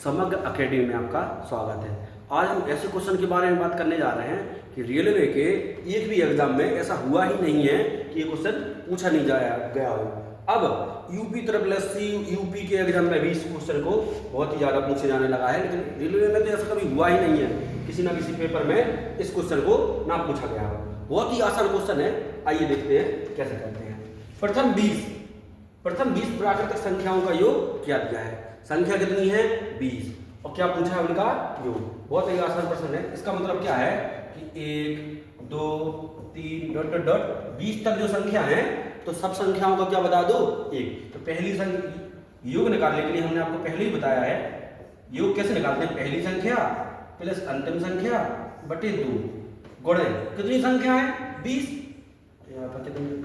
समग्र अकेडमी में आपका स्वागत है। आज हम ऐसे क्वेश्चन के बारे में बात करने जा रहे हैं कि रेलवे के एक भी एग्जाम में ऐसा हुआ ही नहीं है कि ये क्वेश्चन पूछा नहीं गया हो। अब यूपी SSC यूपी के एग्जाम में भी इस क्वेश्चन को बहुत ही ज़्यादा पूछे जाने लगा है, लेकिन रेलवे में तो ऐसा कभी हुआ ही नहीं है, किसी ना किसी पेपर में इस क्वेश्चन को ना पूछा गया हो। बहुत ही आसान क्वेश्चन है, आइए देखते हैं कैसे करते हैं। प्रथम 20 प्राकृतिक संख्याओं का योग क्या दिया है। संख्या कितनी है? 20, और क्या पूछा है उनका योग। बहुत ही आसान प्रश्न है। इसका मतलब क्या है कि 1 2 3 डॉट डॉट डॉट 20 तक जो संख्या है तो सब संख्याओं का क्या बता दो 1। तो पहली योग निकालने के लिए हमने आपको पहले ही बताया है योग कैसे निकालते हैं। पहली संख्या प्लस अंतिम संख्या बटे 2 गुणे कितनी संख्या है 20,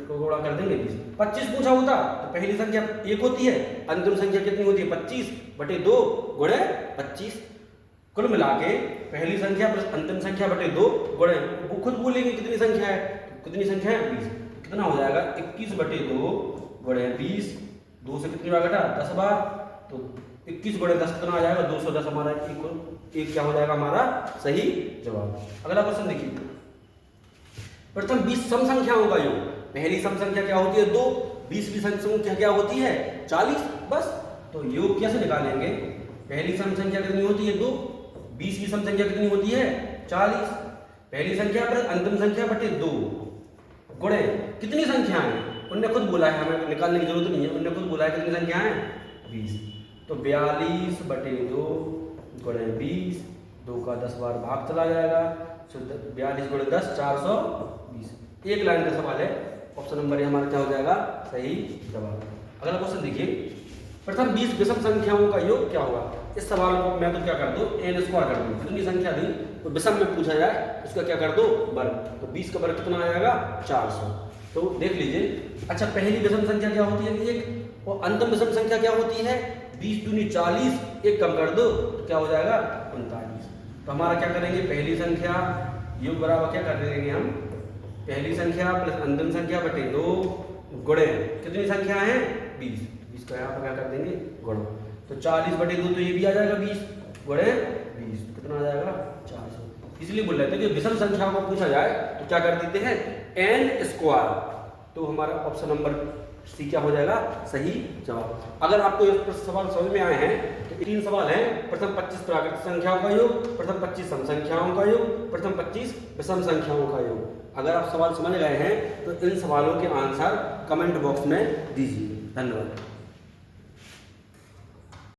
को गुणा कर देंगे 20। 25 पूछा होता तो पहली संख्या 1 होती है, अंतिम संख्या कितनी होती है 25 बटे 2 गुणे 25। कुल मिला के पहली संख्या प्लस अंतिम संख्या बटे 2 गुणे, वो खुद बोलेंगे कितनी संख्या है, कितनी संख्या है 20। कितना हो जाएगा 21 बटे 2 गुणे 20। 2 से कितनी बार घटा 10 बार, तो 21 गुणे 10 कितना आ जाएगा 210। हमारा एक क्या हो जाएगा हमारा सही जवाब। अगला क्वेश्चन देखिए। प्रथम 20 सम संख्याओं का योग। पहली सम संख्या क्या होती है 2, 20वीं सम संख्या क्या होती है 40। बस तो योग कैसे निकालेंगे। पहली सम संख्या कितनी होती है 2, 20वीं सम संख्या कितनी होती है 40। पहली संख्या प्लस अंतिम संख्या बटे 2 गुणे कितनी संख्या है, उनने खुद बोला है, हमें निकालने की जरूरत नहीं है, उनने खुद बोला है कितनी संख्या है 20। तो 42 बटे 2 गुणे 20, 2 का 10 बार भाग चला जाएगा, 42 गुणे 10 420। एक लाइन का सवाल है, ऑप्शन नंबर हमारा क्या हो जाएगा सही जवाब। अगला क्वेश्चन देखिए। प्रथम 20 विषम संख्याओं का योग क्या होगा। इस सवाल को मैं तो क्या कर दो n स्क्वायर कर दूं, जितनी संख्या दी तो विषम में पूछा जाए उसका क्या कर दो वर्ग। तो 20 का वर्ग कितना आ जाएगा 400। तो देख लीजिए। अच्छा, पहली विषम संख्या क्या होती है 1, और अंतिम विषम संख्या क्या होती है 20 दूनी 40, 1 कम कर दो तो क्या हो जाएगा 39। तो हमारा क्या करेंगे, पहली संख्या योग बराबर क्या कर देंगे हम, पहली संख्या प्लस अंतिम संख्या बटे 2 गुणे कितनी संख्या है 20। 20 का यहाँ पर क्या कर देंगे गुणा, तो 40 बटे 2 तो ये भी आ जाएगा 20 गुणे 20, तो कितना आ जाएगा 400। इसलिए बोल रहे थे कि विषम संख्याओं को पूछा जाए तो क्या कर देते हैं n स्क्वायर। तो हमारा ऑप्शन नंबर सी क्या हो जाएगा सही जवाब। अगर आपको ये सवाल समझ में आए हैं तो 3 सवाल हैं। प्रथम 25 प्राकृतिक संख्याओं का योग, प्रथम 25 सम संख्याओं का योग, प्रथम 25 विषम संख्याओं का योग। अगर आप सवाल समझ गए हैं तो इन सवालों के आंसर कमेंट बॉक्स में दीजिए। धन्यवाद।